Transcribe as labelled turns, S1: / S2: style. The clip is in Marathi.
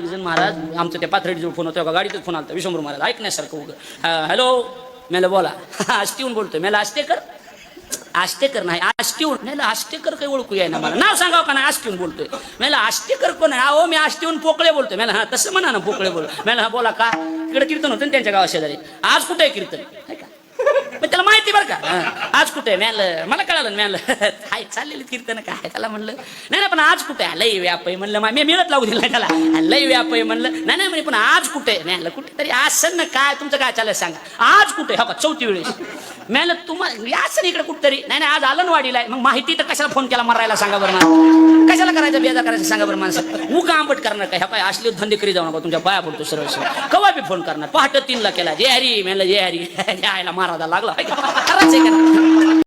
S1: एक जण महाराज आमचं त्या पाथर्डीजवळ फोन होता का गाडीतच फोन आला विश्वंभर महाराज ऐकण्यासारखं उगं हॅलो मेला बोला आष्टीहून बोलतोय मेला आष्टेकर आष्टेकर नाही आष्टीहून मेला आष्टेकर काही ओळखू आहे ना मला नाव सांगावं का नाही आष्टीहून बोलतोय मेला आष्टेकर कोण आहे अहो मी आष्टीहून पोकळे बोलतोय मेला हा तसं म्हणा ना पोकळे बोल मेला हा बोला का इकडे कीर्तन होतं ना त्यांच्या गावा शेजारी आज कुठे आहे कीर्तन आहे का मग त्याला माहिती बरं का आज कुठे आहे मला कळालं मॅल काय चाललेलं कीर्तन काय त्याला म्हणलं नाही पण आज कुठे आहे लई व्याप आहे म्हणलं मी मिळत लावू दिलं त्याला लई व्याप आहे म्हणलं नाही म्हणे पण आज कुठे मॅल कुठेतरी असं ना काय तुमचं काय चाललं सांगा आज कुठे हो का चौथी वेळेस मॅल तुम्हाला असं इकडे कुठतरी नाही आज आलनवाडीला आहे मग माहिती तर कशाला फोन केला मारायला सांगा बरं मला कशाला करायचं बेजार करायचं सांगा बरं माणसं उगा आंबट करणार काय काय असले धंदे करी जाऊ नका तुमच्या पाया पडतो सरळ कवा बी फोन करणार पहाटे 3ला केला जे हरी म्हणलं जे हरी यायला महाराजा लागला करायचं का